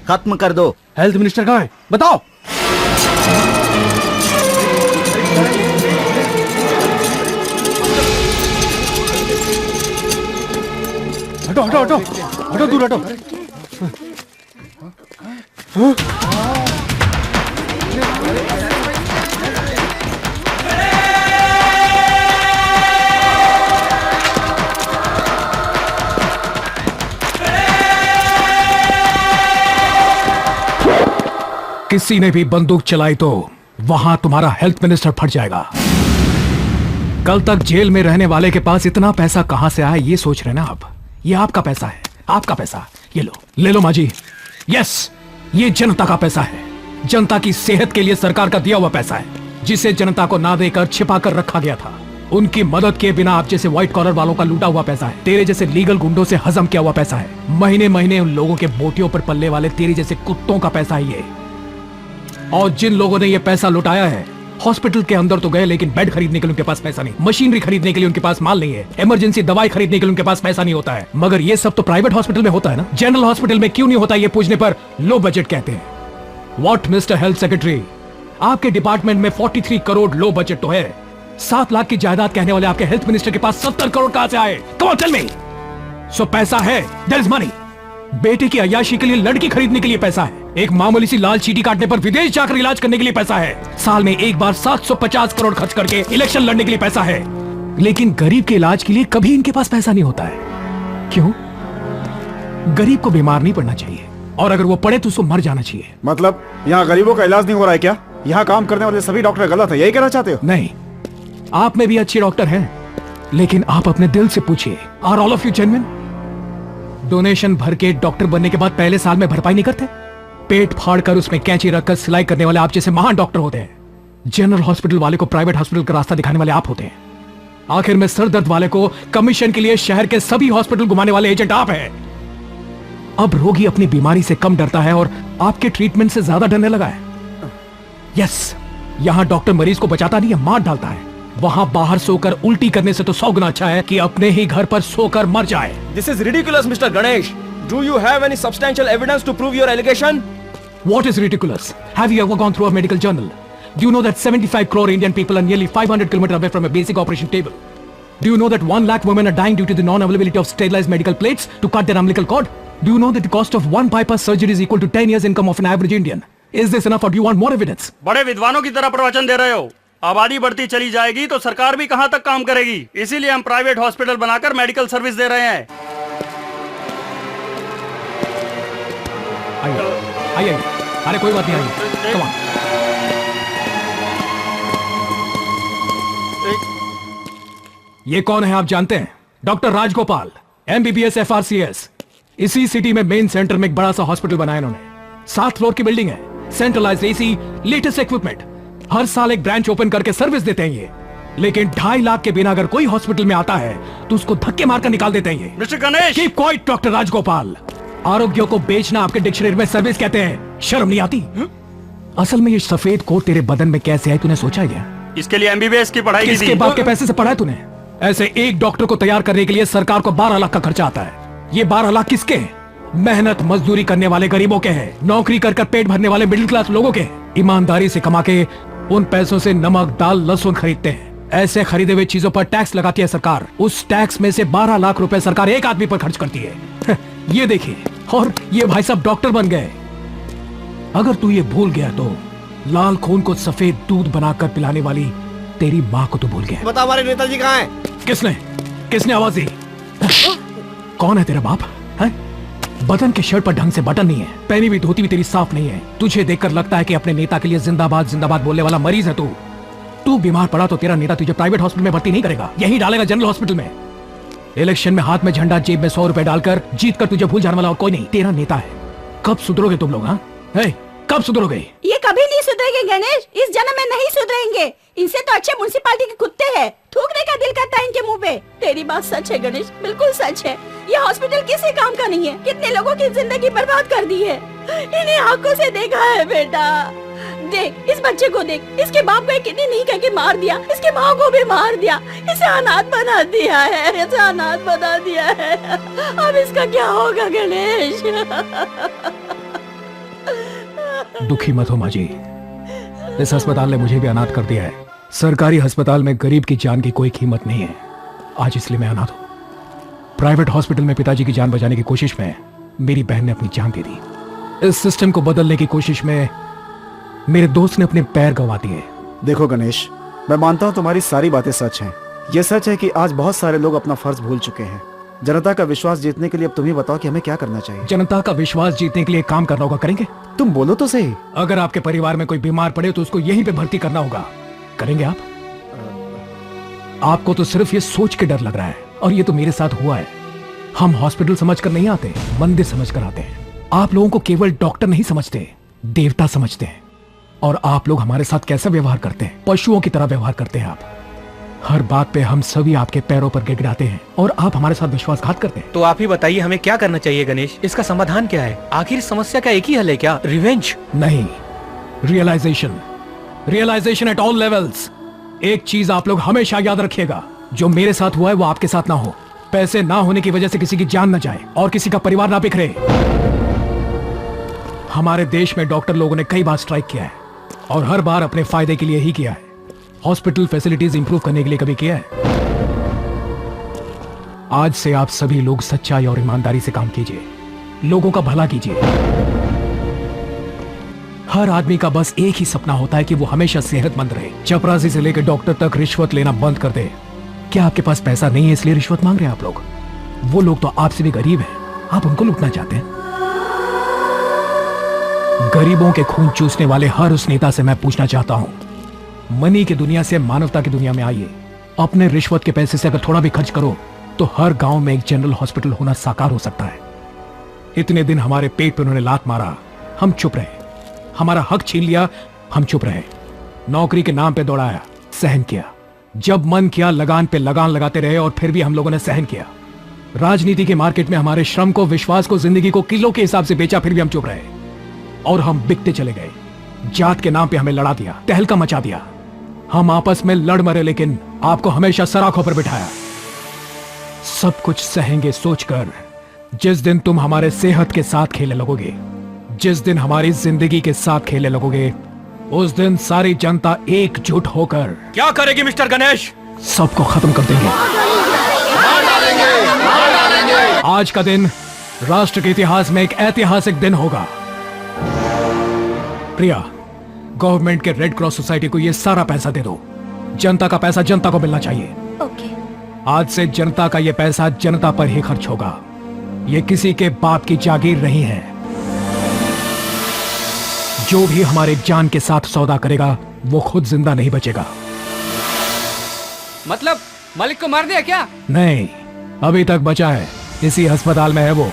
खत्म कर दो। हेल्थ मिनिस्टर कहाँ है बताओ। हटो हटो हटो हटो, दूर हटो। किसी ने भी बंदूक चलाई तो वहां तुम्हारा हेल्थ मिनिस्टर फट जाएगा। कल तक जेल में रहने वाले के पास इतना पैसा कहां से आया ये सोच रहे ना आप। ये आपका पैसा है, आपका पैसा। ये लो, ले लो माजी। यस, ये जनता का पैसा है। जनता की सेहत के लिए सरकार का दिया हुआ पैसा है, जिसे जनता को ना देकर छिपा कर रखा गया था। उनकी मदद के बिना आप जैसे व्हाइट कॉलर वालों का लूटा हुआ पैसा है। तेरे जैसे लीगल गुंडों से हजम किया हुआ पैसा है। महीने महीने उन लोगों के बोटियों पर पलने वाले तेरे जैसे कुत्तों का पैसा है ये। और जिन लोगों ने ये पैसा लुटाया है, हॉस्पिटल के अंदर तो गए लेकिन बेड खरीदने के लिए उनके पास पैसा नहीं, मशीनरी खरीदने के लिए उनके पास माल नहीं है, इमरजेंसी दवाई खरीदने के लिए उनके पास पैसा नहीं होता है। मगर ये सब तो प्राइवेट हॉस्पिटल में होता है ना। जनरल हॉस्पिटल में क्यों नहीं होता ये पूछने पर लो बजट कहते हैं। व्हाट मिस्टर हेल्थ सेक्रेटरी, आपके डिपार्टमेंट में 43 करोड़ लो बजट तो है। 7 लाख की जायदाद कहने वाले आपके हेल्थ मिनिस्टर के पास 70 करोड़ कहां से आए? Come on tell me. सो पैसा है, देयर इज मनी। बेटे की अय्याशी के लिए लड़की खरीदने के लिए पैसा है। एक मामूली सी लाल चीटी काटने पर विदेश जाकर इलाज करने के लिए पैसा है। साल में एक बार 750 करोड़ खर्च करके इलेक्शन लड़ने के लिए पैसा है। लेकिन गरीब के इलाज के लिए कभी इनके पास पैसा नहीं होता है। क्यों? गरीब को बीमार नहीं पड़ना चाहिए, और अगर वो पड़े तो उसको मर जाना चाहिए। मतलब यहाँ गरीबों का इलाज नहीं हो रहा है क्या? यहाँ काम करने वाले सभी डॉक्टर गलत है, यही कहना चाहते हो? नहीं, आप में भी अच्छे डॉक्टर हैं, लेकिन आप अपने दिल से पूछिए, are all of you genuine? Donation भर के डॉक्टर बनने के बाद पहले साल में भरपाई नहीं करते? पेट फाड़ कर उसमें कैंची रखकर सिलाई करने वाले आप जैसे महान डॉक्टर होते हैं। जनरल हॉस्पिटल वाले को प्राइवेट हॉस्पिटल का रास्ता दिखाने वाले आप होते हैं। आखिर में सर दर्द वाले को कमीशन के लिए शहर के सभी हॉस्पिटल घुमाने वाले एजेंट आप हैं। अब रोगी अपनी बीमारी से कम डरता है और आपके ट्रीटमेंट से ज्यादा डरने लगा है। यस, यहां डॉक्टर मरीज को बचाता नहीं है, मार डालता है। वहां बाहर सोकर उल्टी करने से तो 100 गुना अच्छा है कि अपने ही घर पर सोकर मर जाए। This is ridiculous, Mr. Ganesh. Do you have any substantial evidence to prove your allegation? What is ridiculous? Have you ever gone through a medical journal? Do you know that 75 crore Indian people are nearly 500 kilometers away from a basic operation table? Do you know that 1 lakh women are dying due to the non-availability of sterilized medical plates to cut their umbilical cord? Do you know that the cost of one bypass surgery is equal to 10 years income of an average Indian? Is this enough or do you want more evidence? बड़े विद्वानों की तरह प्रवचन दे रहे हो। आबादी बढ़ती चली जाएगी तो सरकार भी कहां तक काम करेगी। इसीलिए हम प्राइवेट हॉस्पिटल बनाकर मेडिकल सर्विस दे रहे हैं। आइए, अरे कोई बात नहीं, आइए, कम ऑन। ये कौन है आप जानते हैं? Doctor Rajgopal, MBBS FRCS। इसी सिटी में मेन सेंटर में एक बड़ा सा हॉस्पिटल बनाया इन्होंने। 7 फ्लोर की बिल्डिंग है, सेंट्रलाइज्ड AC, लेटेस्ट इक्विपमेंट। हर साल एक ब्रांच ओपन करके सर्विस देते हैं ये। लेकिन 2.5 लाख के बिना अगर कोई हॉस्पिटल में आता है तो उसको धक्के मारकर निकाल देते हैं ये। Mister Ganesh, keep quiet doctor Rajgopal. आरोग्य को बेचना आपके डिक्शनरी में सर्विस कहते हैं। शर्म नहीं आती? असल में ये सफेद कोट तेरे बदन में कैसे आई तूने सोचा है? इसके लिए MBBS की पढ़ाई की थी। किसके बाप के पैसे से पढ़ा है तूने? ऐसे एक डॉक्टर को तैयार करने के लिए सरकार को 12 लाख का खर्चा आता है। ये 12 लाख किसके? मेहनत मजदूरी करने वाले गरीबों के हैं, नौकरी कर पेट भरने वाले मिडिल क्लास लोगों के। ईमानदारी से कमा के उन पैसों से नमक, दाल, लहसुन खरीदते हैं। ऐसे खरीदे हुए चीजों पर टैक्स लगाती है सरकार। उस टैक्स में से 12 लाख रुपए सरकार एक आदमी पर खर्च करती है। ये देखिए, और ये भाई साहब डॉक्टर बन गए। अगर तू ये भूल गया तो लाल खून को सफेद दूध बनाकर पिलाने वाली तेरी माँ को तो भूल गया। बता, हमारे नेताजी कहाँ हैं? किसने आवाज दी? कौन है तेरा बाप? है? बटन के शर्ट पर ढंग से बटन नहीं है, पहनी हुई धोती भी तेरी साफ नहीं है। तुझे देखकर लगता है कि अपने नेता के लिए जिंदाबाद जिंदाबाद बोलने वाला मरीज है तू बीमार पड़ा तो तेरा नेता तुझे प्राइवेट हॉस्पिटल में भर्ती नहीं करेगा, यही डालेगा जनरल हॉस्पिटल में। इलेक्शन में हाथ में झंडा, जेब में 100 रुपए डालकर जीत कर तुझे भूल जाने वाला और कोई नहीं, तेरा नेता है। कब सुधरोगे तुम लोग? हाँ, कब सुधरोगे? ये कभी नहीं सुधरेंगे गणेश, इस जन्म में नहीं सुधरेंगे। इनसे तो अच्छे म्युनिसिपालिटी के कुत्ते हैं, थूकने का दिल करता है इनके मुंह पे। तेरी बात सच है गणेश, बिल्कुल सच है। ये हॉस्पिटल किसी काम का नहीं है, कितने लोगों की जिंदगी बर्बाद कर दी है। इन्हें आंखों से देखा है बेटा। देख, इस बच्चे को देख, इसके बाप को कितनी नहीं कह के मार दिया, इसके माँ को भी मार दिया, इसे अनाथ बना दिया है, इसे अनाथ बना दिया है। अब इसका क्या होगा गणेश? दुखी मत हो माँ जी। इस अस्पताल ने मुझे भी अनाथ कर दिया है। सरकारी अस्पताल में गरीब की जान की कोई कीमत नहीं है। आज इसलिए मैं अनाथ हूं। प्राइवेट हॉस्पिटल में पिताजी की जान बचाने की कोशिश में मेरी बहन ने अपनी जान दे दी। इस सिस्टम को बदलने की कोशिश में मेरे दोस्त ने अपने पैर गंवा दिए। देखो गणेश, मैं मानता हूँ तुम्हारी सारी बातें सच हैं। ये सच है कि आज बहुत सारे लोग अपना फर्ज भूल चुके हैं। जनता का विश्वास जीतने के लिए अब तुम ही बताओ कि हमें क्या करना चाहिए। जनता का विश्वास जीतने के लिए काम करना होगा, करेंगे? तुम बोलो तो सही। अगर आपके परिवार में कोई बीमार पड़े तो उसको यहीं पे भर्ती करना होगा, करेंगे आप? आपको तो सिर्फ ये सोच के डर लग रहा है, और ये तो मेरे साथ हुआ है। हम हॉस्पिटल समझकर नहीं आते, मंदिर समझकर आते हैं। आप लोगों को केवल डॉक्टर नहीं समझते, देवता समझते हैं। और आप लोग हमारे साथ कैसा व्यवहार करते हैं? पशुओं की तरह व्यवहार करते हैं आप। हर बात पे हम सभी आपके पैरों पर गिड़गिड़ाते हैं और आप हमारे साथ विश्वासघात करते हैं। तो आप ही बताइए हमें क्या करना चाहिए गणेश? इसका समाधान क्या है? आखिर इस समस्या का एक ही हल है क्या? रिवेंज? नहीं, realisation. Realisation at all levels. एक चीज आप लोग हमेशा याद रखिएगा, जो मेरे साथ हुआ है वो आपके साथ ना हो। पैसे ना होने की वजह से किसी की जान ना जाए और किसी का परिवार ना बिखरे। हमारे देश में डॉक्टर लोगों ने कई बार स्ट्राइक किया है और हर बार अपने फायदे के लिए ही किया है। हॉस्पिटल फैसिलिटीज इंप्रूव करने के लिए कभी किया है? आज से आप सभी लोग सच्चाई और ईमानदारी से काम कीजिए, लोगों का भला कीजिए। हर आदमी का बस एक ही सपना होता है कि वो हमेशा सेहतमंद रहे। चपरासी से लेकर डॉक्टर तक रिश्वत लेना बंद कर दे। क्या आपके पास पैसा नहीं है इसलिए रिश्वत मांग रहे हैं आप लोग? वो लोग तो आपसे भी गरीब हैं, आप उनको लूटना चाहते हैं। गरीबों के खून चूसने वाले हर उस नेता से मैं पूछना चाहता हूं, मनी की दुनिया से मानवता की दुनिया में आइए। अपने रिश्वत के पैसे से अगर थोड़ा भी खर्च करो तो हर गांव में एक जनरल हॉस्पिटल होना साकार हो सकता है। इतने दिन हमारे पेट पे उन्होंने लात मारा, हम चुप रहे। हमारा हक छीन लिया, हम चुप रहे। नौकरी के नाम पे दौड़ाया, सहन किया। जब मन किया लगान पे लगान लगाते रहे और फिर भी हम लोगों ने सहन किया। राजनीति के मार्केट में हमारे श्रम को, विश्वास को, जिंदगी को किलो के हिसाब से बेचा, फिर भी हम चुप रहे और हम बिकते चले गए। जात के नाम पे हमें लड़ा दिया, तहलका मचा दिया। हम आपस में लड़ मरे, लेकिन आपको हमेशा सराखों पर बिठाया। सब कुछ सहेंगे सोचकर, जिस दिन तुम हमारे सेहत के साथ खेलने लगोगे, जिस दिन हमारी जिंदगी के साथ खेलने लगोगे, उस दिन सारी जनता एकजुट होकर क्या करेगी मिस्टर गणेश? सबको खत्म कर देंगे। आज का दिन राष्ट्र के इतिहास में एक ऐतिहासिक दिन होगा। प्रिया, गवर्नमेंट के रेड क्रॉस सोसाइटी को ये सारा पैसा दे दो। जनता का पैसा जनता को मिलना चाहिए। ओके। आज से जनता का ये पैसा जनता पर ही खर्च होगा। ये किसी के बाप की जागीर नहीं है। जो भी हमारे जान के साथ सौदा करेगा वो खुद जिंदा नहीं बचेगा। मतलब मालिक को मार दिया क्या? नहीं, अभी तक बचा है, इसी अस्पताल में है वो।